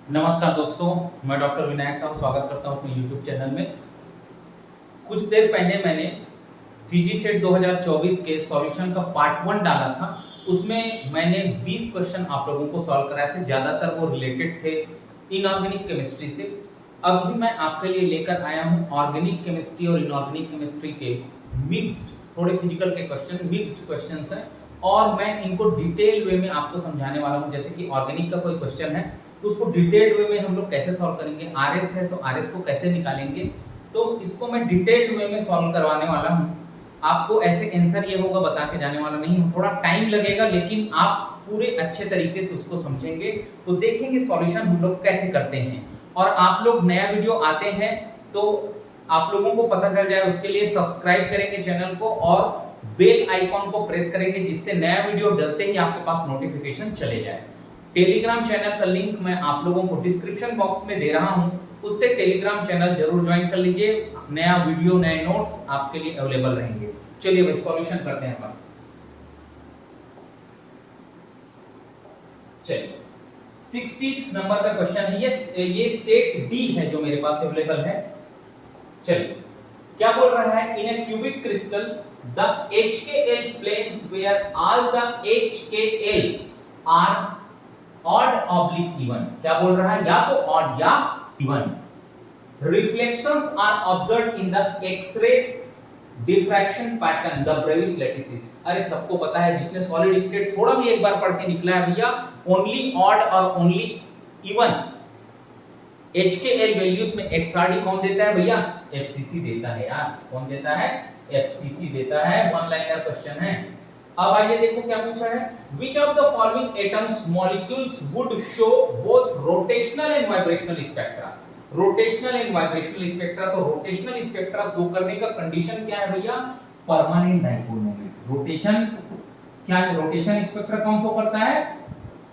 नमस्कार दोस्तों, मैं डॉक्टर विनायक साहू स्वागत करता हूं अपने YouTube चैनल में। कुछ देर पहले मैंने सीजी सेट 2024 के सॉल्यूशन का पार्ट 1 डाला था। उसमें मैंने 20 क्वेश्चन आप लोगों को सॉल्व कराए थे। ज़्यादातर वो रिलेटेड थे इनऑर्गेनिक केमिस्ट्री से। अभी मैं आपके लिए लेकर आया हूं ऑर्गेनिक केमिस्ट्री और इनऑर्गेनिक केमिस्ट्री के मिक्स्ड, थोड़े फिजिकल के क्वेश्चन, मिक्स्ड क्वेश्चंस हैं और मैं इनको डिटेल वे में आपको समझाने वाला हूं। जैसे कि ऑर्गेनिक का कोई क्वेश्चन है तो उसको डिटेल्ड वे में हम लोग कैसे सॉल्व करेंगे, आरएस है तो आरएस को कैसे निकालेंगे, तो इसको मैं डिटेल्ड वे में सॉल्व करवाने वाला हूं। आपको ऐसे आंसर ये होगा बता के जाने वाला नहीं हूं, थोड़ा टाइम लगेगा लेकिन आप पूरे अच्छे तरीके से उसको समझेंगे तो देखेंगे सॉल्यूशन हम लोग कैसे करते हैं। और आप लोग नया वीडियो आते हैं तो आप लोगों को पता चल जाए, उसके लिए सब्सक्राइब करेंगे चैनल को और बेल आइकॉन को प्रेस करेंगे जिससे नया वीडियो डलते ही आपके पास नोटिफिकेशन चले जाए। टेलीग्राम चैनल का लिंक मैं आप लोगों को डिस्क्रिप्शन बॉक्स में दे रहा हूं, उससे टेलीग्राम चैनल जरूर ज्वाइन कर लीजिए। नया वीडियो, नए नोट्स आपके लिए अवेलेबल रहेंगे। चलिए भाई सॉल्यूशन करते हैं अपन। चलिए 60th नंबर का क्वेश्चन है, ये सेट डी है जो मेरे पास अवेलेबल है। चलिए क्या बोल रहा है, in a cubic crystal the HKl planes where all the HKl are odd oblique even। क्या बोल रहा है, या तो odd या even। Reflections are observed in the X-ray diffraction pattern the brevis lattices। अरे सबको पता है, जिसने सॉलिड स्टेट थोड़ा भी एक बार पढ़ के निकला है भैया, ओनली ऑड और ओनली इवन HKl वैल्यूज में XRD कौन देता है भैया, FCC देता है यार। कौन देता है, FCC देता है। वन लाइनर क्वेश्चन है। अब आइए देखो क्या पूछा है, which of the following atoms molecules would show both rotational and vibrational spectra। Rotational and vibrational spectra, तो रोटेशनल स्पेक्ट्रा शो करने का कंडीशन क्या है भैया, परमानेंट डाइपोल मोमेंट। रोटेशन क्या है, रोटेशन स्पेक्ट्रा कौन शो करता है,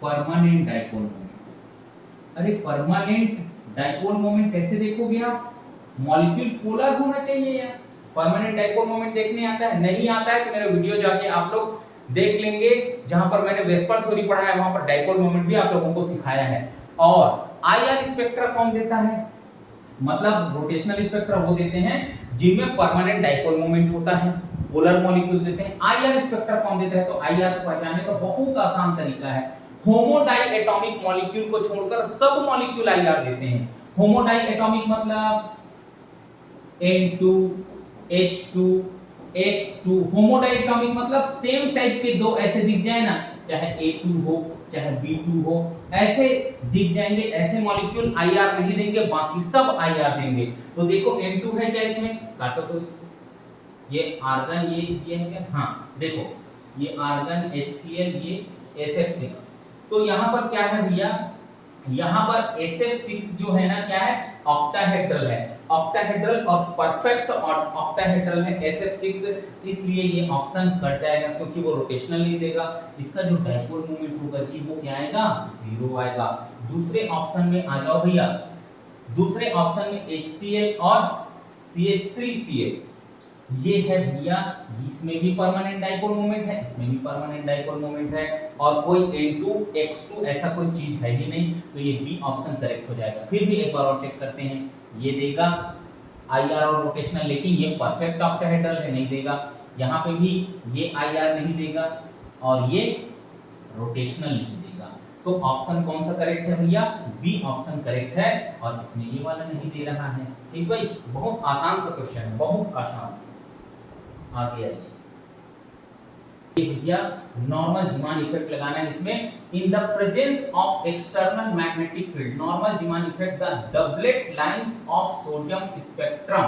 परमानेंट डाइपोल मोमेंट। अरे परमानेंट डाइपोल मोमेंट कैसे देखोगे आप, मॉलिक्यूल पोलर होना चाहिए यार। परमानेंट डाइपोल मोमेंट देखने आता है, नहीं आता है तो मेरा वीडियो जाके आप लोग देख लेंगे, जहां पर मैंने वेस्पर थ्योरी पढ़ा है वहां पर डाइपोल मोमेंट भी आप लोगों को सिखाया है। और आईआर स्पेक्ट्रा कौन देता है, मतलब रोटेशनल स्पेक्ट्रा वो देते हैं जिनमें परमानेंट डाइपोल मोमेंट होता है, पोलर मॉलिक्यूल देते हैं। आईआर स्पेक्ट्रा कौन देता है, तो आईआर को पहचानने का बहुत आसान तरीका है, होमोडाई एटॉमिक मॉलिक्यूल को छोड़कर सब मॉलिक्यूल आईआर देते हैं। होमोडाई एटॉमिक मतलब N2 H2 X2, होमोडाई एटॉमिक मतलब सेम टाइप के दो ऐसे दिख जाए ना, चाहे A2 हो चाहे B2 हो, ऐसे दिख जाएंगे, ऐसे मॉलिक्यूल आईआर नहीं देंगे, बाकी सब आईआर देंगे। तो देखो N2 है क्या, इसमें काटो तो इसको, ये आर्गन ये है क्या, हाँ देखो ये आर्गन HCl, ये SF6। तो यहाँ पर क्या है भैया, यहाँ पर SF6 जो है ना क्या है, ऑक्टाहेड्रल है। ऑक्टाहेड्रल और परफेक्ट ऑक्टाहेड्रल है SF6, इसलिए ये ऑप्शन कट जाएगा क्योंकि वो रोटेशनल नहीं देगा। इसका जो डाइपोल मोमेंट होगा जी वो क्या आएगा, 0 आएगा। दूसरे ऑप्शन में आ जाओ भैया, दूसरे ऑप्शन में HCl और CH3Cl, ये है भैया, इसमें भी परमानेंट डाइपोल मोमेंट है, इसमें भी परमानेंट डाइपोल मोमेंट है, और कोई N2 X2 ऐसा कोई चीज है ही नहीं, तो ये बी ऑप्शन करेक्ट हो जाएगा। फिर भी एक बार और चेक करते हैं, ये देगा आईआर और रोटेशनल, लेकिन ये परफेक्ट ऑक्टाहेड्रल है, नहीं देगा। यहाँ पे भी ये आईआर नहीं देगा और ये रोटेशनल नहीं देगा। तो ऑप्शन कौन सा करेक्ट है भैया, बी ऑप्शन करेक्ट है, और इसमें ये वाला नहीं दे रहा है। ठीक भाई, बहुत आसान सा क्वेश्चन है, बहुत आसान। आगे आइए, ये भैया नॉर्मल जीमान इफेक्ट लगाना है इसमें। In the presence of external magnetic field, normal Zeeman effect, the doublet lines of sodium spectrum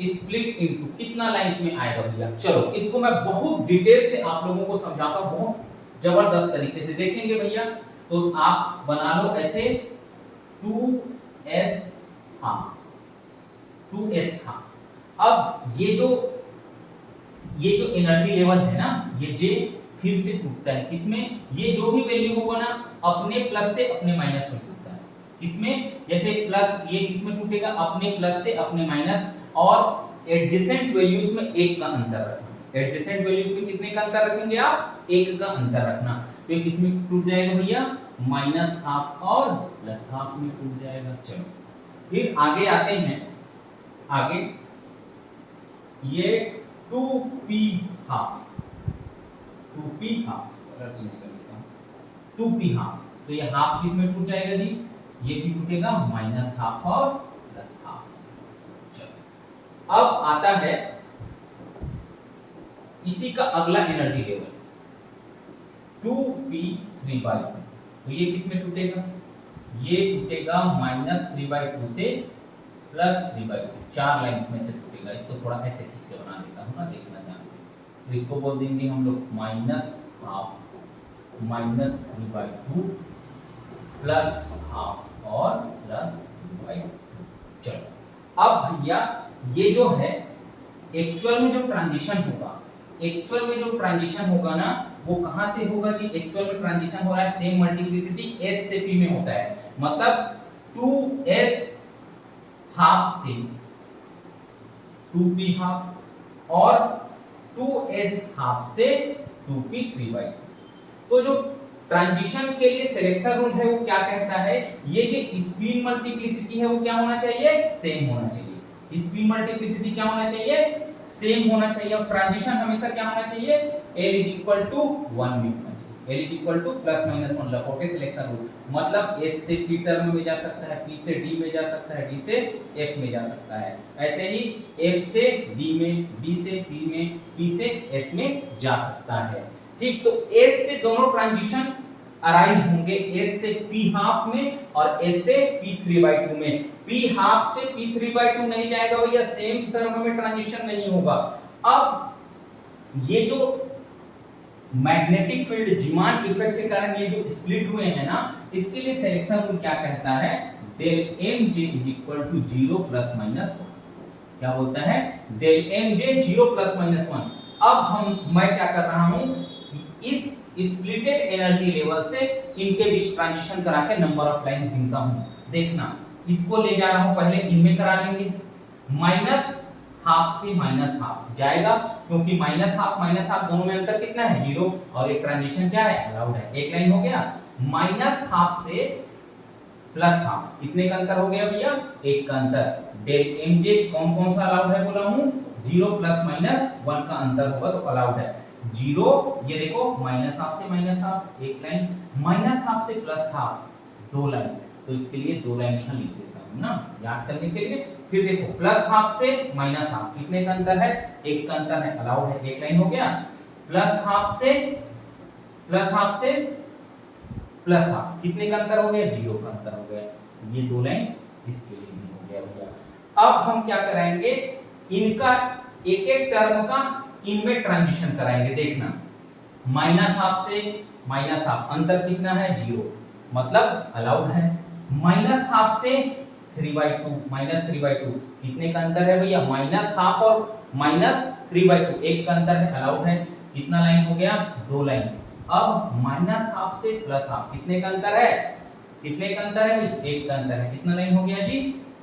split into, कितना लाइंस में आएगा भैया। चलो इसको मैं बहुत डिटेल से आप लोगों को समझाता हूं, बहुत जबरदस्त तरीके से देखेंगे भैया। तो आप बना लो ऐसे 2s, हाँ 2s, हाँ। अब ये जो एनर्जी लेवल है ना, ये J फिर से टूटता है किसमें, ये जो भी वैल्यू होगा ना अपने प्लस से अपने माइनस में टूटता है। किसमें, जैसे प्लस, ये किसमें टूटेगा, अपने प्लस से अपने माइनस, और एडजेसेंट वैल्यूज में एक का अंतर रखना। एडजेसेंट वैल्यूज में कितने का अंतर रखेंगे आप, एक का अंतर रखना। तो एक इसमें टूट जाएगा भैया माइनस हाफ और प्लस हाफ में टूट जाएगा। चलो फिर आगे आते हैं, आगे ये 2p half, 2p half colour change कर लेता हूं, 2p हाफ, तो ये हाफ किस में टूट जाएगा जी, ये भी टूटेगा माइनस हाफ और प्लस हाफ। चलो अब आता है इसी का अगला एनर्जी लेवल 2p3/2, तो ये किस में टूटेगा, ये टूटेगा -3/2 से +3/2, चार लाइंस में से टूटेगा। इसको थोड़ा ऐसे खींच के बना देता हूं ना, देखना ध्यान से। तो इसको बोल देंगे हम लोग -हाफ -3/2 +हाफ और +3/2। चलो अब भैया ये जो है एक्चुअल में जो ट्रांजिशन होगा, एक्चुअल में जो ट्रांजिशन होगा ना वो कहां से होगा जी, एक्चुअल में ट्रांजिशन हो रहा है सेम मल्टीप्लिसिटी s से p में होता है, मतलब 2s हाफ से 2p हाफ और 2s हाफ से 2p3/2। तो जो ट्रांजिशन के लिए सिलेक्शन रूल है वो क्या कहता है, ये जो स्पिन मल्टीप्लिसिटी है वो क्या होना चाहिए, सेम होना चाहिए। स्पिन मल्टीप्लिसिटी क्या होना चाहिए, सेम होना चाहिए। और ट्रांजिशन हमेशा क्या होना चाहिए, L = 1 में होना चाहिए। L = ±1 लपोटे सिलेक्शन रूल, मतलब S से P टर्म में जा सकता है, P से D में जा सकता है, D से F में जा सकता है, ऐसे ही F से D में, D से P में, P से S में जा सकता है। ठीक, तो S से दोनों ट्रांजिशन अराइज होंगे, S से P हाफ में और S से P3/2 में। P हाफ से P3/2 नहीं जाएगा भैया, सेम टर्म में ट्रांजिशन नहीं होगा। अब ये जो मैग्नेटिक फील्ड जीमान इफेक्ट के कारण ये जो स्प्लिट हुए हैं ना, इसके लिए सिलेक्शन रूल क्या कहता है, del mj = 0 ± 1। क्या बोलता है, del mj 0 ± 1। अब मैं क्या कर रहा हूं, इस स्प्लिटेड एनर्जी लेवल से इनके बीच ट्रांजिशन करा के नंबर ऑफ लाइंस गिनता हूं। देखना, इसको ले जा रहा हूं, पहले इनमें करा लेंगे, -हाफ से -हाफ जाएगा, क्योंकि -हाफ दोनों में अंतर कितना है, 0, और एक ट्रांजिशन क्या है, अलाउड है। एक लाइन हो गया, -हाफ से +हाफ, कितने का अंतर हो गया भैया, एक का अंतर। del mj कौन कौन सा अलाउड है बोला हूं, 0 ± 1 का अंतर होगा तो अलाउड है। 0, ये देखो -हाफ से -हाफ एक लाइन, -हाफ से +हाफ दो लाइन, तो इसके लिए दो लाइन यहां लिख देता हूं ना, याद करने के लिए। फिर देखो +हाफ से -हाफ कितने का अंतर है, एक का अंतर है, अलाउड है, एक लाइन हो गया। +हाफ से +हाफ कितने का अंतर हो गया, 0 का अंतर हो गया, ये दो लाइन इसके लिए भी हो गया भैया। अब हम क्या कराएंगे, इनका एक एक टर्म का इनमें ट्रांजिशन कराएंगे। देखना, -हाफ से -हाफ अंतर कितना है, 0, मतलब अलाउड है। -हाफ से 3/2 कितने का अंतर है भैया, -हाफ और -3/2 एक का अंतर है, अलाउड है। कितना लाइन हो गया, दो लाइन। अब -हाफ से +हाफ कितने का अंतर है, कितने का अंतर है भाई, एक का अंतर है, कितना लाइन हो गया जी,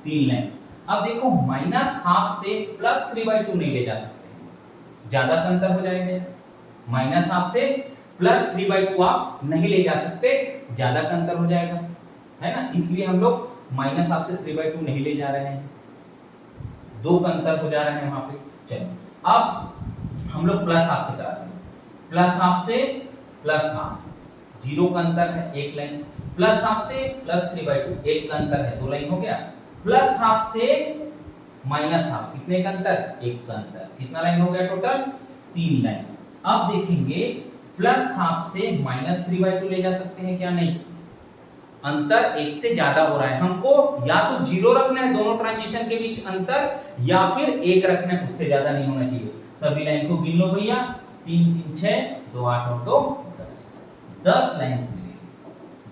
3 लाइन। अब देखो -हाफ से +3/2 नहीं ले जा सकते, ज्यादा का अंतर हो जाएगा। -हाफ से +3/2 आप नहीं ले जा सकते, ज्यादा का अंतर हो जाएगा, है ना, इसलिए हम लोग -हाफ से 3/2 नहीं ले जा रहे हैं, दो का अंतर हो जा रहा है वहां पे। चलो अब हम लोग +हाफ से कराते हैं, +हाफ से +हाफ 0 का अंतर है, एक लाइन। +हाफ से +3/2 एक का अंतर है, दो लाइन हो गया। +हाफ से -हाफ कितने का अंतर, एक का अंतर, कितना लाइन हो गया टोटल, 3 लाइन। अब देखेंगे +हाफ से -3/2 ले जा सकते हैं क्या, नहीं, अंतर एक से ज्यादा हो रहा है, हमको या तो 0 रखना है दोनों ट्रांजिशन के बीच अंतर, या फिर 1 रखना है, उससे ज्यादा नहीं होना चाहिए। सभी लाइन को गिन लो भैया, 3 3 6 2 8 और 2 10 लाइंस मिलेंगे,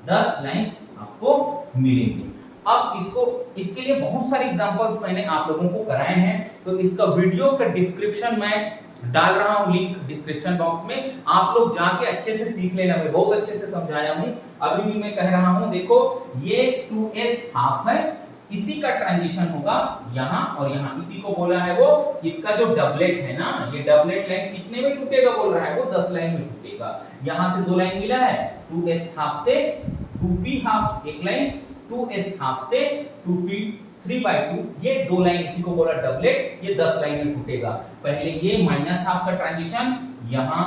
10 लाइंस आपको मिलेंगे। अब इसके लिए बहुत सारे एग्जांपल्स मैंने आप लोगों को कराए हैं, तो इसका वीडियो का डिस्क्रिप्शन मैं डाल रहा हूं, लिंक डिस्क्रिप्शन बॉक्स में, आप लोग जाके अच्छे से सीख लेना, मैं बहुत अच्छे से समझाया हूं। अभी भी मैं कह रहा हूं, देखो ये 2s हाफ है, इसी का ट्रांजिशन होगा यहां और यहां, इसी को बोला है वो, इसका जो डबलेट है ना, ये डबलेट लाइन कितने में टूटेगा बोल रहा है वो, 10 लाइन में टूटेगा। छूटेगा। यहां से 2 लाइन मिला है, 2s हाफ से 2p हाफ, एक लाइन 2s हाफ से 2p 3/2, ये 2 लाइन इसी को बोला डबलेट, ये 10 लाइन में फूटेगा। पहले ये माइनस हाफ का ट्रांजिशन यहां,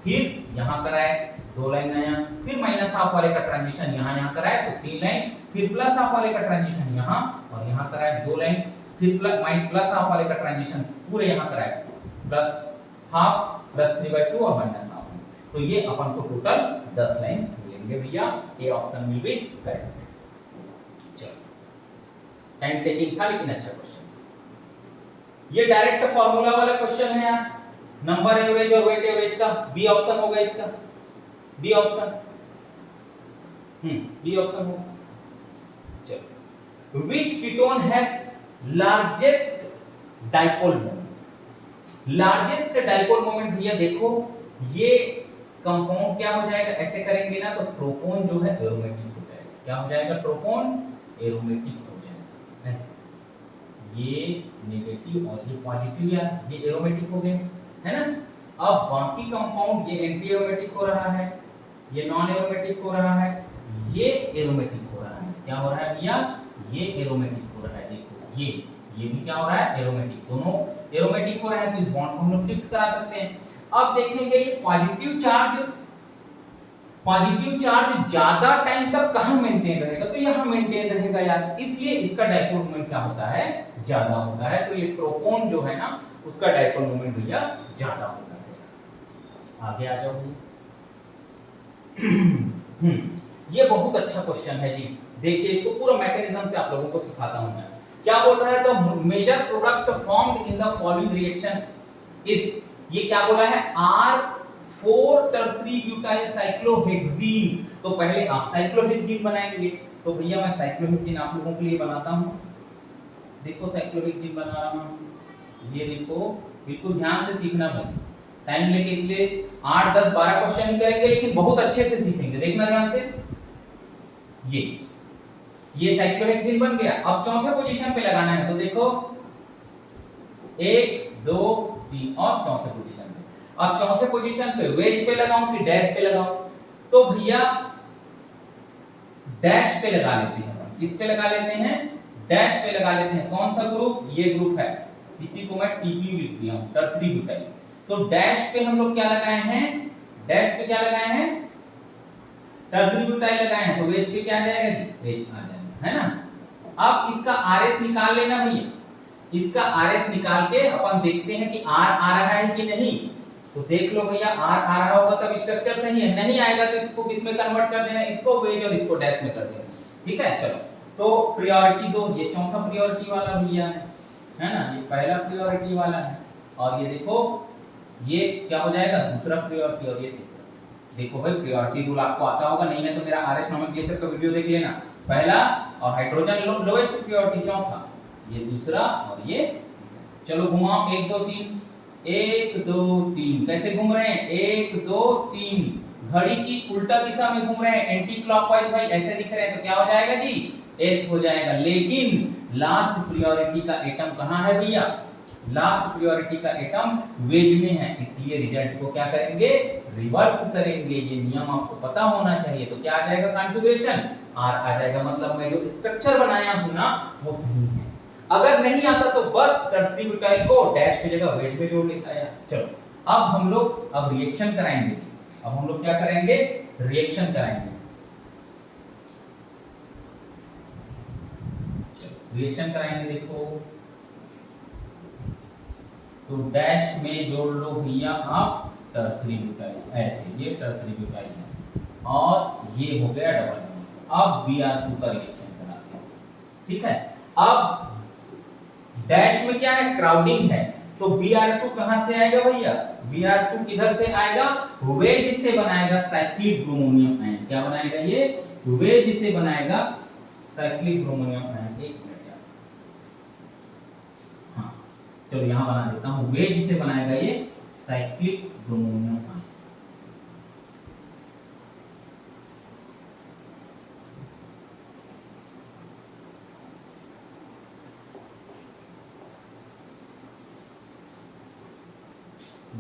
फिर यहां कराए 2 लाइन आया, फिर माइनस हाफ वाले का ट्रांजिशन यहां कराए तो 3 लाइन, फिर प्लस हाफ वाले का ट्रांजिशन यहां और यहां कराए 2 लाइन, फिर प्लस हाफ वाले का ट्रांजिशन पूरे यहां कराए प्लस हाफ प्लस 3/2 और माइनस हाफ। तो ये अपन को टोटल 10 लाइंस मिलेंगे भैया, A option will be correct. चलो, टाइम टेकिंग था लेकिन अच्छा क्वेश्चन। ये डायरेक्ट फार्मूला वाला क्वेश्चन है यार, नंबर एवरेज और वेट एवरेज का। बी ऑप्शन होगा इसका, बी ऑप्शन, बी ऑप्शन होगा। चलो, which ketone has largest dipole moment? Largest dipole moment भैया देखो, ये कंपाउंड क्या हो जाएगा, ऐसे करेंगे ना तो प्रोपोन जो है एरोमेटिक हो जाएगा। क्या हो जाएगा? प्रोपोन एरोमेटिक हो जाएगा ऐसे। ये नेगेटिव और ये पॉजिटिव, या ये एरोमेटिक हो गए, है ना। अब बाकी कंपाउंड, ये एंटी एरोमेटिक हो रहा है, ये नॉन एरोमेटिक हो रहा है, ये एरोमेटिक हो रहा है। क्या हो रहा है भैया? ये एरोमेटिक हो रहा है। देखो ये भी क्या हो रहा है? एरोमेटिक। दोनों एरोमेटिक हो रहा है तो इस बॉन्ड को हम लोग शिफ्ट करा सकते हैं। अब देखेंगे ये पॉजिटिव चार्ज ज्यादा टाइम तक कहां मेंटेन रहेगा? तो यहां मेंटेन रहेगा यार, इसलिए इसका डाइपोल मोमेंट क्या होता है? ज्यादा होता है। तो ये प्रोपोन जो है ना, उसका डाइपोल मोमेंट भैया ज्यादा होता है। आगे आ जाओ। ये बहुत अच्छा क्वेश्चन है जी। देखिए इसको पूरा मैकेनिज्म से आप लोगों को सिखाता हूं मैं। क्या बोल रहा है? तो major product formed in the following reaction is, ये क्या बोला है? R4 tertiary butyl cyclohexene. तो पहले आप साइक्लोहेक्सीन बनाएंगे, तो भैया मैं साइक्लोहेक्सीन आप लोगों के लिए बनाता हूं। देखो साइक्लोहेक्सीन बना रहा हूं, ये देखो, बिल्कुल ध्यान से सीखना भाई, टाइम लेके, इसलिए 8 10 12 क्वेश्चन करेंगे लेकिन बहुत अच्छे से सीखेंगे, देखना ध्यान से। ये साइक्लोहेक्सीन बन गया। अब चौथे पोजीशन पे लगाना है, तो देखो 1 2 3 और चौथे पोजीशन पे। अब चौथे पोजीशन पे वेज पे लगाऊं कि डैश पे लगाऊं? तो भैया डैश पे लगा लेते हैं। किस पे लगा लेते हैं? डैश पे लगा लेते हैं। कौन सा ग्रुप? ये ग्रुप है, इसी को मैं टीपी लिख दिया हूं, टर्सरी ब्यूटाइल। तो डैश पे हम लोग क्या लगाए हैं? डैश पे क्या लगाए हैं? टर्सरी ब्यूटाइल लगाए हैं। तो वेज पे क्या आ जाएगा जी? वेज आ जाएगा, है ना। अब इसका आरएस निकाल लेना भैया। इसका आरएस निकाल के अपन देखते हैं कि आर आ रहा है कि नहीं। तो देख लो भैया, आर आ रहा होगा तब स्ट्रक्चर सही है, नहीं आएगा तो इसको किस में कन्वर्ट कर देना? इसको वेज और इसको डैश में कर देना। ठीक है, चलो। तो प्रायोरिटी दो, ये चौथा प्रायोरिटी वाला भैया है ना, ये पहला प्रायोरिटी वाला है। और ये देखो, ये क्या हो जाएगा? दूसरा प्रायोरिटी, और ये तीसरा। देखो भाई, प्रायोरिटी रूल आपको आता होगा, नहीं है तो मेरा आरएस नोमेनक्लेचर का वीडियो देख लेना। पहला और हाइड्रोजन लोएस्ट प्रायोरिटी चौथा, ये दूसरा और ये तीसरा। चलो घुमाओ, 1 2 3, 1 2 3। कैसे घूम रहे हैं? 1 2 3, घड़ी की उल्टा दिशा में घूम रहे हैं, एंटी क्लॉकवाइज भाई, ऐसे दिख रहे हैं। तो क्या हो जाएगा जी? एस हो जाएगा। लेकिन लास्ट प्रायोरिटी का एटम कहां है भैया? लास्ट प्रायोरिटी का एटम वेज में है, इसलिए रिजल्ट को क्या करेंगे? रिवर्स करेंगे। ये नियम आपको पता होना चाहिए। तो क्या आ जाएगा? कॉन्फ़िगरेशन आर आ जाएगा। मतलब मैं जो स्ट्रक्चर बनाया हूं ना, वो सही है। अगर नहीं आता तो बस टर्सरी ब्यूटाइल को डैश की जगह वेज में जोड़ लेता है। चलो, अब हम लोग अब रिएक्शन कराएंगे। अब हम लोग क्या करेंगे? रिएक्शन कराएंगे। रिएक्शन कराएंगे। देखो, तो डैश में जोड़ लो भैया आप टर्सरी ब्यूटाइल, ऐसे। ये टर्सरी ब्यूटाइल है और ये हो गया डबल बॉन्ड। अब Br2 का रिएक्शन कराते हैं। ठीक है, अब डैश में क्या है? क्राउडिंग है। तो Br2 कहां से आएगा भैया? Br2 किधर से आएगा? वेज से बनाएगा साइक्लिक ब्रोमोनियम आयन। क्या बनाएगा ये? वेज से बनाएगा साइक्लिक ब्रोमोनियम आयन। एक मिनट यार, हाँ चलो यहां बना देता हूं। वेज से बनाएगा ये साइक्लिक ब्रोमोनियम आयन।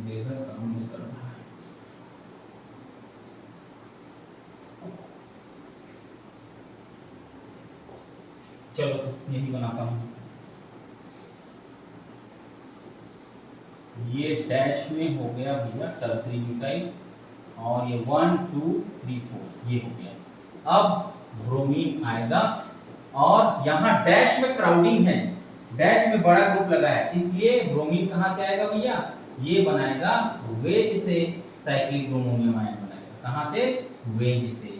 लेजर काम नहीं कर रहा है। चलो तो यही बनाता हूँ, ये डैश में हो गया भैया टर्सरी ब्यूटाइल, और ये 1 2 3 4 ये हो गया। अब ब्रोमीन आएगा, और यहाँ डैश में क्राउडिंग है, डैश में बड़ा ग्रुप लगा है, इसलिए ब्रोमीन कहाँ से आएगा भैया, ये बनाएगा वेज से साइक्लिक ब्रोमोनियम आयन बनाएगा। कहाँ से, वेज से,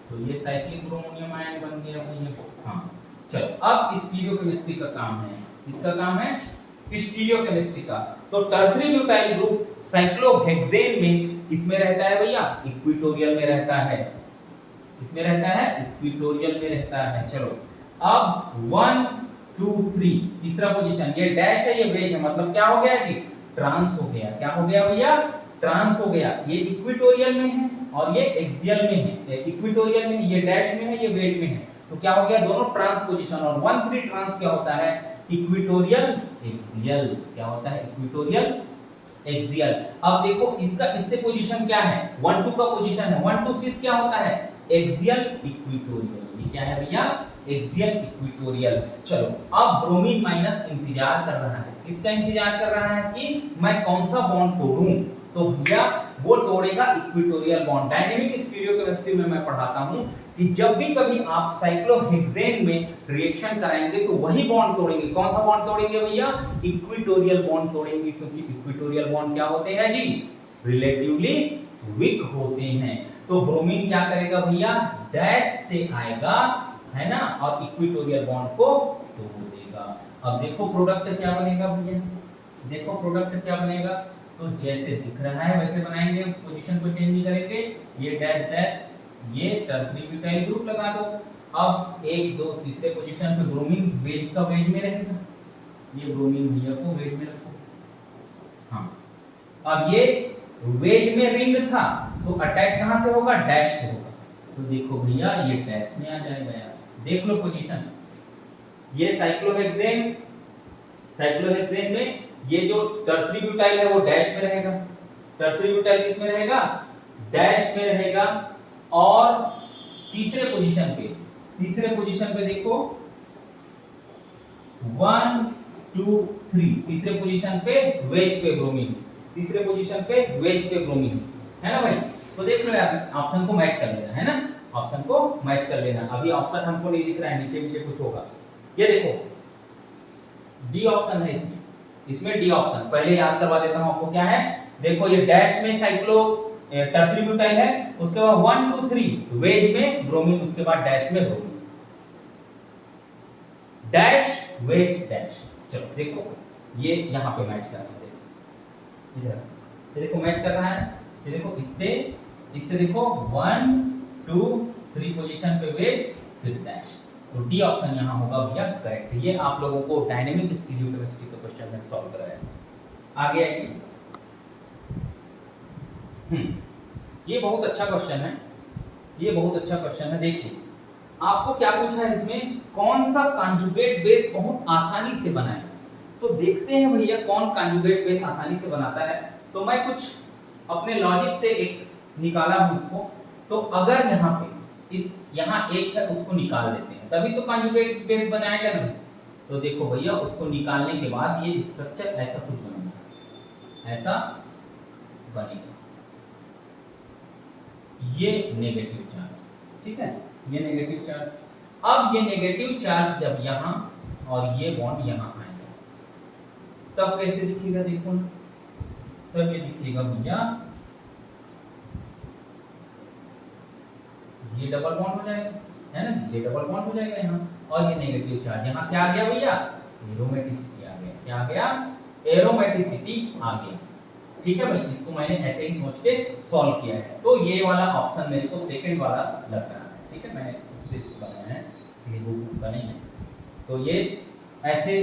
तो ये साइक्लिक ब्रोमोनियम आयन बन गया भैया। हाँ चलो, अब स्टीरियोकेमिस्ट्री का काम है, इसका काम है स्टीरियोकेमिस्ट्री का। तो टर्सरी ब्यूटाइल ग्रुप साइक्लोहेक्सेन में किसमें रहता है भैया, इक्विटोरियल में रहता है, किसमें रहता है, इक्विटोरियल में रहता है। चलो अब 1 2 3 तीसरा पोजीशन, ये डैश है ये वेज है, मतलब क्या हो गया जी, ट्रांस हो गया। क्या हो गया भैया, ट्रांस हो गया। ये इक्विटोरियल में है और ये एक्सियल में है, इक्विटोरियल में, ये डैश में है ये वेज में है, तो क्या हो गया, दोनों ट्रांस पोजीशन। और 1 3 ट्रांस क्या होता है, इक्विटोरियल एक्सियल। क्या होता है, इक्विटोरियल एक्सियल। अब देखो इसका इससे पोजीशन क्या है, 1 2 का पोजीशन है, 1 2 6 क्या होता है, एक्सियल इक्विटोरियल। ये क्या है भैया, एक्सियल इक्विटोरियल। चलो अब ब्रोमीन माइनस इंतजार कर रहा है, किसका इंतजार कर रहा है कि मैं कौन सा बॉन्ड तोड़ूं, तो भैया वो तोड़ेगा इक्विटोरियल बॉन्ड। डायनेमिक स्टीरियोकेमिस्ट्री में मैं पढ़ाता हूं कि जब भी कभी आप साइक्लोहेक्सेन में रिएक्शन कराएंगे तो वही बॉन्ड तोड़ेंगे। कौन सा बॉन्ड तोड़ेंगे भैया, इक्विटोरियल बॉन्ड तोड़ेंगे, क्योंकि इक्विटोरियल बॉन्ड क्या होते हैं जी, रिलेटिवली वीक होते हैं। तो ब्रोमीन क्या करेगा भैया, डैश से आएगा है ना, और इक्विटोरियल बॉन्ड को तोड़ देगा। अब देखो प्रोडक्ट क्या बनेगा भैया, देखो प्रोडक्ट क्या बनेगा, तो जैसे दिख रहा है वैसे बनाएंगे, उस पोजीशन को चेंज नहीं करेंगे। ये डैश डैश, ये टर्सरी ब्यूटाइल ग्रुप लगा दो। अब 1 2 तीसरे पोजीशन पे ब्रोमीन वेज का वेज में रहेगा, ये ब्रोमीन भैया को वेज में रखो। हाँ अब ये वेज में रिंग था, तो अटैक कहां से होगा, डैश से होगा, तो देखो भैया ये डैश में आ जाएगा यार, देख लो पोजीशन। ये साइक्लोहेक्सेन, साइक्लोहेक्सेन में ये जो टर्सरी ब्यूटाइल है वो डैश में रहेगा, टर्सरी ब्यूटाइल किस में रहेगा, डैश में रहेगा। और तीसरे पोजीशन पे, तीसरे पोजीशन पे देखो 1 2 3 तीसरे पोजीशन पे वेज पे ब्रोमीन, तीसरे पोजीशन पे वेज पे ब्रोमीन, है ना भाई। तो देख लो यार, ऑप्शन को मैच कर लेना है ना, ऑप्शन को मैच कर लेना। अभी ऑप्शन हमको नहीं दिख रहा है, नीचे नीचे कुछ होगा। ये देखो डी ऑप्शन है इसमें, इसमें डी ऑप्शन। पहले याद करवा देता हूं आपको क्या है, देखो ये डैश में साइक्लो टर्सरी ब्यूटाइल है, उसके बाद 1 2 3 वेज में ब्रोमीन, उसके बाद डैश में ब्रोमीन, डैश वेज डैश। चलो देखो ये यहां पे मैच कर रहा है, इधर ये देखो मैच कर रहा है, ये देखो इससे देखो 1 2 3 पोजीशन पे वेज फिर डैश, तो डी ऑप्शन यहां होगा भैया करेक्ट। ये आप लोगों को डायनेमिक स्टीरियोकेमिस्ट्री का क्वेश्चन में सॉल्व कराया। आगे आइए, ये बहुत अच्छा क्वेश्चन है, ये बहुत अच्छा क्वेश्चन है। देखिए आपको क्या पूछा है इसमें, कौन सा कॉन्जुगेट बेस बहुत आसानी से बनाए, तो देखते हैं भैया कौन कॉन्जुगेट बेस आसानी से बनाता है। तो मैं कुछ अपने लॉजिक से एक निकाला हूं इसको, तो अगर यहाँ पे इस यहाँ H है उसको निकाल देते हैं, तभी तो कॉन्जुगेट बेस बनाएगा ना। तो देखो भैया उसको निकालने के बाद ये स्ट्रक्चर ऐसा कुछ बनेगा, ऐसा बनेगा, ये नेगेटिव चार्ज, ठीक है, ये नेगेटिव चार्ज। अब ये नेगेटिव चार्ज जब यहाँ और ये बॉन्ड यहाँ आएगा तब कैसे दिखेगा, देखो ना, तब ये दिखेगा भैया ये डबल बॉन्ड हो जाएगा, है ना, ये डबल बॉन्ड हो जाएगा यहाँ, और ये नेगेटिव चार्ज यहाँ क्या आ गया भैया, एरोमेटिसिटी आ गया। क्या आ गया, एरोमेटिसिटी आ गया। ठीक है भाई, इसको मैंने ऐसे ही सोच के सॉल्व किया है। तो ये वाला ऑप्शन मेरे को सेकंड वाला लग रहा है, ठीक है, मैंने इसे बनाया है, ये बुक बनी है। तो ये ऐसे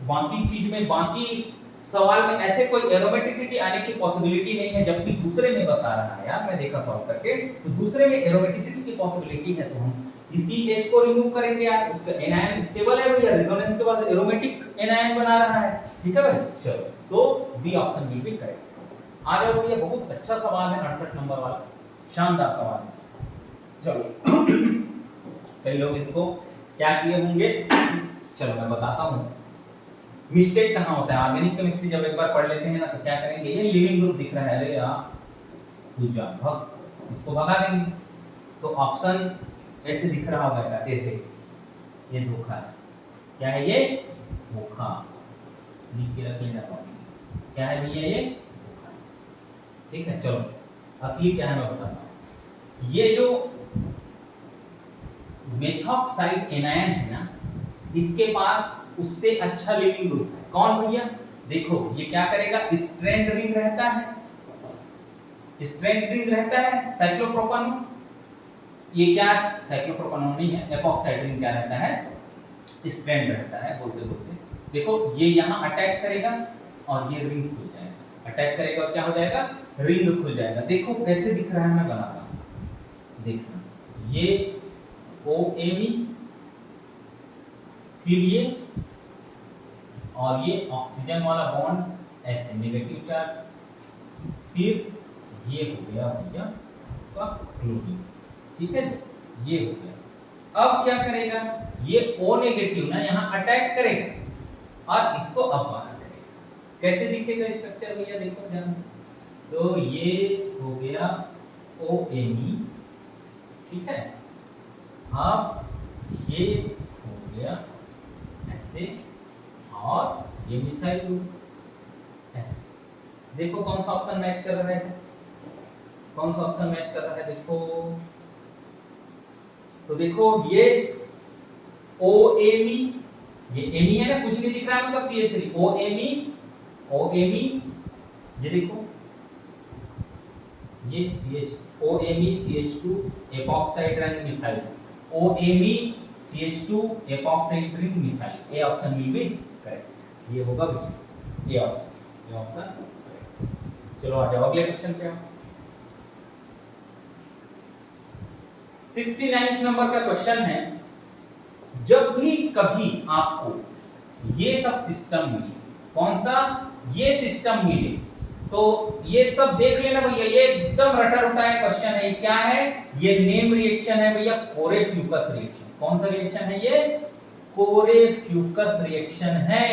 बाकी चीज में, बाकी सवाल में ऐसे कोई एरोमेटिसिटी आने की पॉसिबिलिटी नहीं है, जबकि दूसरे में बस आ रहा है यार, मैं देखा सॉल्व करके, तो दूसरे में एरोमेटिसिटी की पॉसिबिलिटी है, तो हम इसी H को रिमूव करेंगे यार, उसका एनायन स्टेबल है भैया, रेजोनेंस के बाद एरोमेटिक एनायन बना रहा है, ठीक है भाई। चलो तो B option will be correct. आ जाओ भैया, बहुत अच्छा सवाल है 68 नंबर वाला, शानदार सवाल है। चलो कई लोग इसको क्या किए होंगे, चलो मैं बताता हूँ मिस्टेक कहाँ होता है। ऑर्गेनिक केमिस्ट्री जब एक बार पढ़ लेते हैं ना तो क्या करेंगे, ये लिविंग ग्रुप दिख रहा है, अरे यार दूजा भग, इसको भगा देंगे। तो ऑप्शन ऐसे दिख रहा होगा, ऐसे ये धोखा है। क्या है ये, धोखा। लिख के रख लेना, क्या है भैया ये, धोखा। ठीक है, चलो असली क्या है मैं बताता हूँ। ये जो मेथॉक्साइड एनायन है ना, इसके पास उससे अच्छा लिविंग ग्रुप है। कौन भैया, देखो ये क्या करेगा, स्ट्रैंड रिंग रहता है, स्ट्रैंड रिंग रहता है साइक्लोप्रोपानोन। ये क्या, साइक्लोप्रोपानोन नहीं है, एपॉक्साइड रिंग क्या रहता है, स्ट्रैंड रहता है। बोलते बोलते देखो ये यहाँ अटैक करेगा और ये रिंग खुल जाएगा, अटैक करेगा और क्या हो जाएगा, रिंग खुल जाएगा। देखो कैसे दिख रहा है, मैं बनाता हूँ, देखना ये OMe, फिर ये और ये ऑक्सीजन वाला बॉन्ड ऐसे नेगेटिव चार्ज, फिर ये हो गया भैया आपका क्लोरीन। ठीक है जी, ये हो गया। अब क्या करेगा, ये O नेगेटिव ना यहाँ अटैक करेगा और इसको अब बाहर करेगा। कैसे दिखेगा स्ट्रक्चर भैया, देखो ध्यान से। तो ये हो गया OMe, ठीक है। अब ये हो गया ऐसे और ये मिथाइल ग्रुप ऐसे। देखो कौन सा ऑप्शन मैच कर रहा है, कौन सा ऑप्शन मैच कर रहा है, देखो तो देखो ये OMe, ये Ame है ना, कुछ नहीं दिख रहा है मतलब CH3, OMe, ये देखो ये OMe CH2 epoxide ring methyl, OMe CH2 epoxide ring methyl. A option will be correct, ये होगा भी ये ऑप्शन, ये ऑप्शन करेक्ट। चलो आ जाओ अगले क्वेश्चन पे। 69 नंबर का क्वेश्चन है, जब भी कभी आपको ये सब सिस्टम मिले, कौन सा, ये सिस्टम मिले, तो ये सब देख लेना भैया, ये एकदम रटा रटा है क्वेश्चन है। क्या है ये, नेम रिएक्शन है भैया, कोरेफ्यूकस रिएक्शन। कौन सा रिएक्शन है ये, कोरेफ्यूकस रिएक्शन है,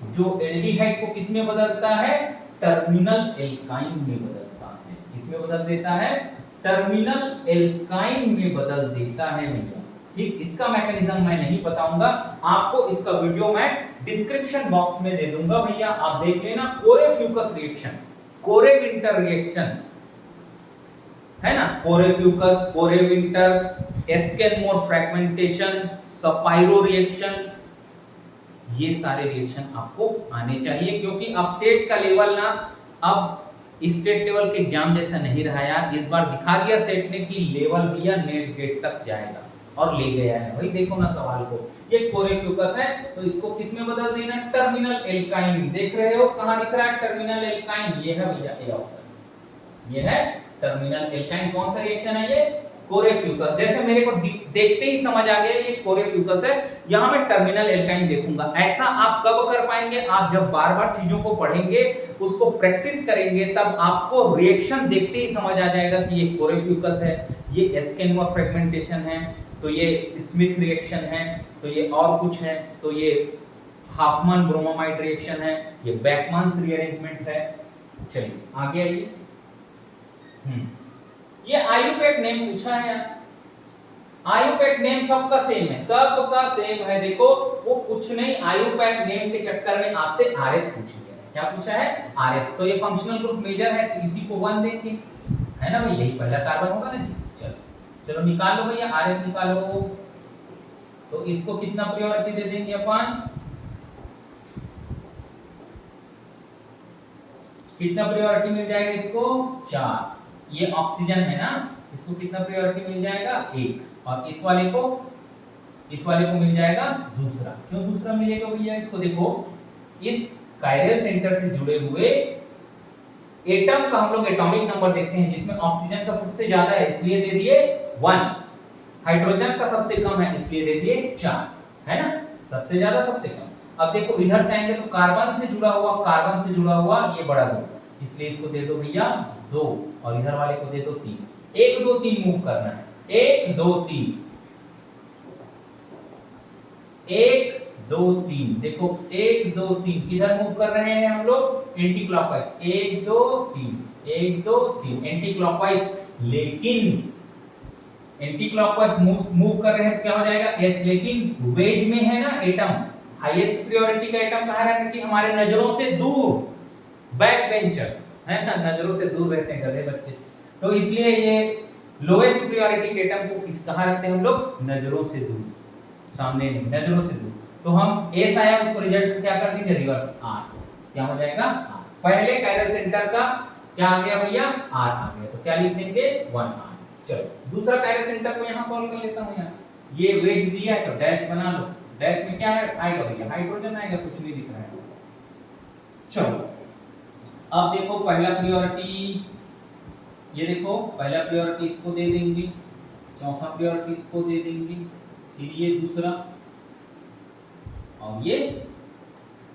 जो एल्डिहाइड को किसमें बदलता है, टर्मिनल एल्काइन में बदलता है। किसमें बदल देता है, टर्मिनल एल्काइन में बदल देता है भैया। ठीक, इसका मैकेनिज्म मैं नहीं बताऊंगा आपको, इसका वीडियो मैं डिस्क्रिप्शन बॉक्स में दे दूंगा भैया, आप देख लेना। कोरेफ्यूकस रिएक्शन, कोरेविंटर रिएक्शन है ना, कोरेफ्यूकस, कोरेविंटर, एस्केनमोर फ्रैगमेंटेशन, सपाइरो रिएक्शन, ये सारे रिएक्शन आपको आने चाहिए, क्योंकि अब सेट का लेवल ना अब स्टेट लेवल के एग्जाम जैसा नहीं रहा यार। इस बार दिखा दिया सेट ने कि लेवल भैया नेट गेट तक जाएगा और ले गया है। वही देखो ना सवाल को, ये कोरेफ्यूकस है तो इसको किसमें बदल देना, टर्मिनल एल्काइन। देख रहे हो कहां दिख रहा है टर्मिनल एल्काइन, ये है भैया ए ऑप्शन, ये है टर्मिनल एल्काइन। कौन सा रिएक्शन है ये, कोरेफ्यूकस। जैसे मेरे को देखते ही समझ आ गया ये कोरेफ्यूकस है, यहां मैं टर्मिनल एल्काइन देखूंगा। ऐसा आप कब कर पाएंगे, आप जब बार-बार चीजों को पढ़ेंगे, उसको प्रैक्टिस करेंगे, तब आपको रिएक्शन देखते ही समझ आ जाएगा कि ये कोरेफ्यूकस है, ये एस्केनमोर फ्रैगमेंटेशन है, तो ये स्मिथ रिएक्शन है, तो ये और कुछ है, तो ये हाफमैन ब्रोमामाइड रिएक्शन है, ये बैकमैन्स रीअरेंजमेंट है। चलिए आगे आइए। ये आयुपैक नेम पूछा है यार, आयुपैक नेम सबका सेम है, सबका सेम है। देखो वो कुछ नहीं, आयुपैक नेम के चक्कर में आपसे आरएस पूछ लिया है। क्या पूछा है, आरएस। तो ये फंक्शनल ग्रुप मेजर है, तो इसी को 1 देंगे, है ना भाई, यही पहला कार्बन होगा ना जी। चलो चलो निकालो भैया, आरएस निकालो। तो इसको कितना प्रायोरिटी दे देंगे अपन, कितना प्रायोरिटी मिल जाएगा इसको, 4। ये ऑक्सीजन है ना, इसको कितना प्रायोरिटी मिल जाएगा, 1। और इस वाले को मिल जाएगा दूसरा। क्यों दूसरा मिलेगा भैया, इसको देखो, इस कायरल सेंटर से जुड़े हुए एटम का हम लोग एटॉमिक नंबर देखते हैं, जिसमें ऑक्सीजन का सबसे ज्यादा है इसलिए दे दिए 1, हाइड्रोजन का सबसे कम है इसलिए दे दिए 4, है ना, सबसे ज्यादा सबसे कम। अब देखो इधर से आएंगे तो कार्बन से जुड़ा हुआ ये बड़ा ग्रुप, इसलिए इसको दे दो भैया 2, और इधर वाले को दे दो 3। 1 2 3 मूव करना है, 1 2 3। 1 2 3, देखो 1 2 3 किधर मूव कर रहे हैं हम लोग, एंटी क्लॉकवाइज, 1 2 3 1 2 3 एंटी क्लॉकवाइज, लेकिन एंटी क्लॉकवाइज मूव कर रहे हैं तो क्या हो जाएगा यस, लेकिन वेज में है ना एटम, हाईएस्ट प्रायोरिटी का एटम कहां रहना चाहिए, हमारे नजरों से दूर, बैक बेंचर्स है ना, नजरों से दूर रहते हैं गधे बच्चे, तो इसलिए ये लोएस्ट प्रायोरिटी के एटम को किस कहां रखते हैं हम लोग, नजरों से दूर, सामने नहीं, नजरों से दूर। तो हम एस आया उसको रिजल्ट क्या कर देंगे, रिवर्स आर, क्या हो जाएगा आर। पहले कायरल सेंटर का क्या आ गया भैया, आर आ गया, तो क्या लिख देंगे 1 आर। चलो दूसरा कायरल सेंटर को यहां सॉल्व कर लेता हूं, यार ये वेज दिया है तो डैश बना लो, डैश में क्या है आएगा भैया, हाइड्रोजन आएगा, कुछ नहीं दिख रहा है। चलो अब देखो पहला प्रायोरिटी, ये देखो पहला प्रायोरिटी इसको दे देंगे, चौथा प्रायोरिटी इसको दे देंगे, फिर ये दूसरा और ये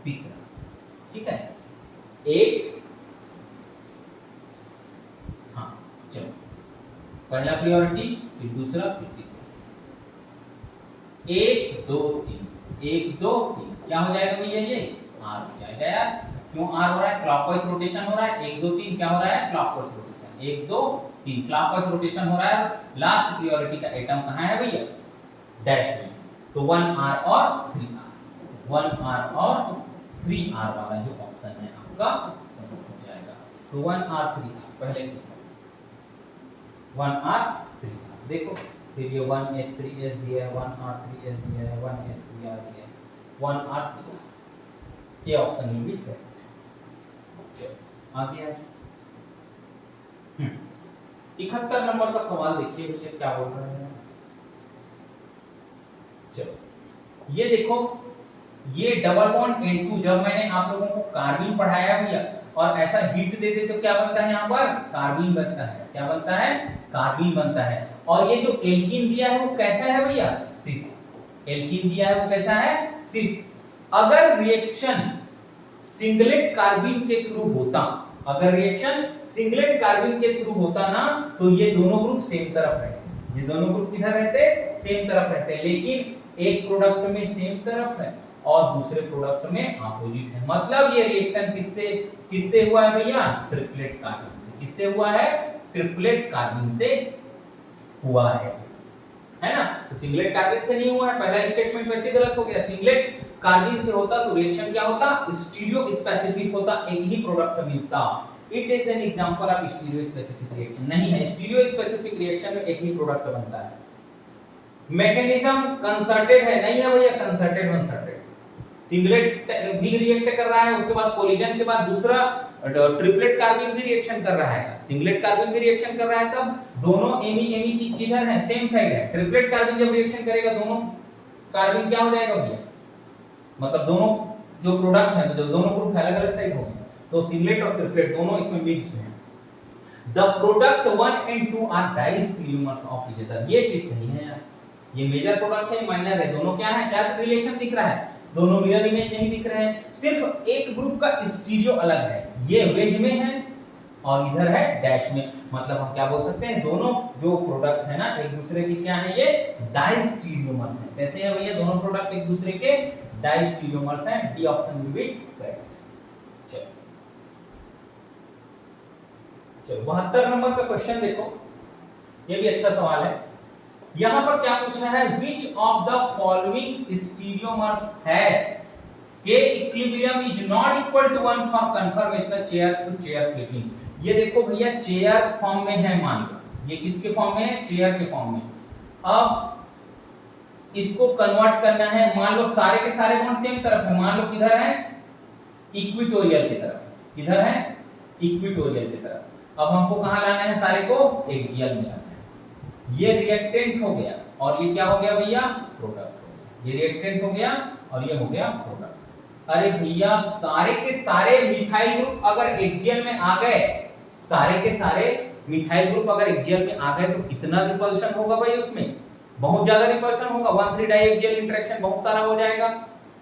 तीसरा, ठीक है, एक, हाँ चलो पहला प्रायोरिटी फिर दूसरा फिर तीसरा, 1 2 3 1 2 3, क्या हो जाएगा भैया ये आर हो जाएगा यार, क्यों आर हो रहा है, क्लॉकवाइज रोटेशन हो रहा है, 1 2 3 क्या हो रहा है, क्लॉकवाइज रोटेशन, 1 2 3 क्लॉकवाइज रोटेशन हो रहा है, लास्ट प्रायोरिटी का एटम कहां है भैया, डैश में, तो 1 आर और 3 आर, 1 आर और 3 आर वाला जो ऑप्शन है आपका सही हो जाएगा, तो 1 आर 3 आर पहले से 1 आर 3 आर, देखो फिर ये 1 s 3 s दिया है, 1 r 3 s दिया है, 1 s 3 r दिया है, 1 r 3 r, ये ऑप्शन में भी करेक्ट। चलो आगे आ 71 नंबर का सवाल देखिए भैया क्या बोल रहे हैं, चलो ये देखो, ये डबल बॉन्ड N2 जब मैंने आप लोगों को कार्बीन पढ़ाया भैया और ऐसा हीट दे दे तो क्या बनता है, यहाँ पर कार्बीन बनता है, क्या बनता है, कार्बीन बनता है, और ये जो एल्कीन दिया है वो कैसा है भैया, सिस, एल्कीन दिया है वो कैसा है, सिस। अगर रिएक्शन सिंगलेट कार्बीन के थ्रू होता, अगर रिएक्शन सिंगलेट कार्बीन के थ्रू होता ना, तो ये दोनों ग्रुप सेम तरफ रहते, ये दोनों ग्रुप किधर रहते, सेम तरफ रहते, लेकिन एक प्रोडक्ट में सेम तरफ है और दूसरे प्रोडक्ट में अपोजिट है, मतलब ये रिएक्शन किससे किससे हुआ है भैया, ट्रिपलेट कार्बन से, किससे हुआ है, ट्रिपलेट कार्बन से हुआ है ना, तो सिंगलेट कार्बन से नहीं हुआ है, पहला स्टेटमेंट वैसे गलत हो गया, सिंगलेट कार्बन से होता तो रिएक्शन क्या होता, स्टीरियो स्पेसिफिक होता, एक ही प्रोडक्ट मिलता, it is an example of stereo specific reaction, नहीं है, स्टीरियो स्पेसिफिक रिएक्शन में एक ही प्रोडक्ट बनता है, मैकेनिज्म कंसर्टेड है, नहीं है भैया, कंसर्टेड कंसर्टेड, सिंगलेट भी रिएक्ट कर रहा है, उसके बाद कोलिजन के बाद दूसरा ट्रिपलेट कार्बन भी रिएक्शन कर रहा है, सिंगलेट कार्बन भी रिएक्शन कर रहा है, तब दोनों एमी की किधर है, सेम साइड है, ट्रिपलेट कार्बन जब रिएक्शन करेगा दोनों कार्बन क्या हो जाएगा भैया, मतलब दोनों जो प्रोडक्ट है, तो दोनों ग्रुप अलग अलग साइड होंगे, तो सिंगलेट और ट्रिपलेट दोनों इसमें मिक्स्ड हैं, the product 1 and 2 are diastereomers of each other, ये चीज सही है यार, ये मेजर प्रोडक्ट है, माइनर है, दोनों क्या है, क्या रिलेशन दिख रहा है, दोनों मिरर इमेज नहीं दिख रहे हैं, सिर्फ एक ग्रुप का स्टीरियो अलग है, ये वेज में है और इधर है डैश में, मतलब हम क्या बोल सकते हैं, दोनों जो प्रोडक्ट है ना एक दूसरे के क्या है, ये डाइस्टीरियोमर्स हैं, कैसे है भैया, दोनों प्रोडक्ट एक दूसरे के डाइस्टीरियोमर्स हैं, D option will be correct. चलो 72 नंबर का क्वेश्चन देखो, ये भी अच्छा सवाल है, यहां पर क्या पूछा है, which of the following stereomers has K equilibrium is not equal to 1 for conformational chair to chair flipping, ये देखो भैया चेयर फॉर्म में है, मान लो ये किसके फॉर्म में है, चेयर के फॉर्म में, अब इसको कन्वर्ट करना है, मान लो सारे के सारे बॉन्ड सेम तरफ है, मान लो किधर है, इक्विटोरियल की तरफ, किधर है, इक्विटोरियल की तरफ, अब हमको कहां लाना है, सारे को एक्सियल में लाना है, ये रिएक्टेंट हो गया और ये क्या हो गया भैया, प्रोडक्ट हो गया, ये रिएक्टेंट हो गया और ये हो गया प्रोडक्ट। अरे भैया सारे के सारे मिथाइल ग्रुप अगर एक्सियल में आ गए, सारे के सारे मिथाइल ग्रुप अगर एक्सियल में आ गए तो कितना रिपल्शन होगा भाई, उसमें बहुत ज्यादा रिपल्शन होगा, 1,3 डाइएक्सियल इंटरेक्शन बहुत सारा हो जाएगा,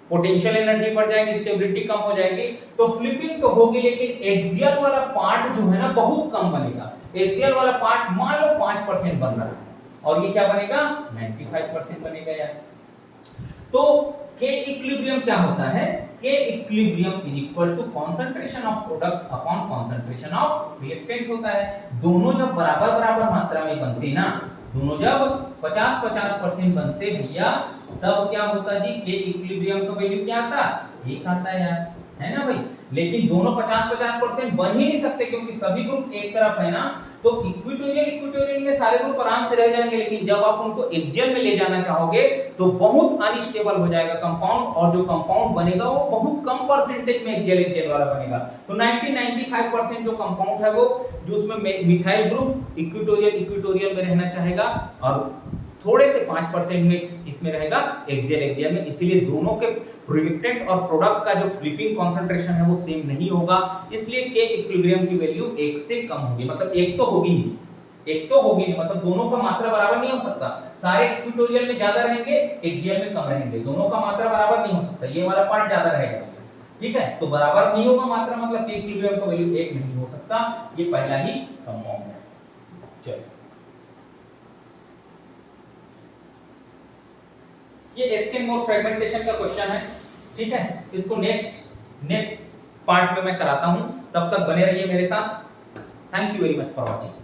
पोटेंशियल एनर्जी बढ़ जाएगी, स्टेबिलिटी कम हो जाएगी, तो फ्लिपिंग तो होगी लेकिन एक्सियल वाला पार्ट जो है ना बहुत कम बनेगा, एक्सियल वाला पार्ट मान लो 5% बन रहा है और ये क्या बनेगा 95% बनेगा यार। तो के इक्विलिब्रियम क्या होता है? K equilibrium is equal to concentration of product upon concentration of reactant होता है। दोनों जब बराबर बराबर मात्रा में बनते ना, दोनों जब 50-50% बनते भैया, तब क्या होता जी? के इक्विलिब्रियम का वैल्यू क्या आता? एक आता है यार, है ना भाई। लेकिन दोनों 50-50% बन ही नहीं सकते क्योंकि सभी ग्रुप एक तरफ है ना, तो इक्विटोरियल में सारे ग्रुप आराम से रह जाएंगे, लेकिन जब आप उनको एक्सियल में ले जाना चाहोगे तो बहुत अनस्टेबल हो जाएगा कंपाउंड, और जो कंपाउंड बनेगा वो बहुत कम परसेंटेज में एक्सियल वाला बनेगा। तो 90-95% जो कंपाउंड है वो, जो उसमें मिथाइल ग्रुप इक्विटोरियल में रहना चाहेगा, और थोड़े से 5% में किसमें रहेगा? एक्सियल में। इसीलिए दोनों के रिएक्टेंट और प्रोडक्ट का जो फ्लिपिंग कंसंट्रेशन है वो सेम नहीं होगा, इसलिए के इक्विलिब्रियम की वैल्यू 1 से कम होगी। मतलब एक तो होगी ही, मतलब दोनों का मात्रा बराबर नहीं हो सकता। सारे इक्विटोरियल में ज्यादा रहेंगे, एक्सियल में कम रहेंगे, दोनों का मात्रा बराबर नहीं हो सकता। ये वाला पार्ट ज्यादा रहेगा, ठीक है, तो बराबर नहीं होगा मात्रा, मतलब के इक्विलिब्रियम का वैल्यू 1 नहीं हो सकता। ये पहला ही कंपाउंड है। चलो, ये एस्केन मोर फ्रेगमेंटेशन का क्वेश्चन है, ठीक है। इसको नेक्स्ट पार्ट में मैं कराता हूं, तब तक बने रहिए मेरे साथ। Thank you very much for watching.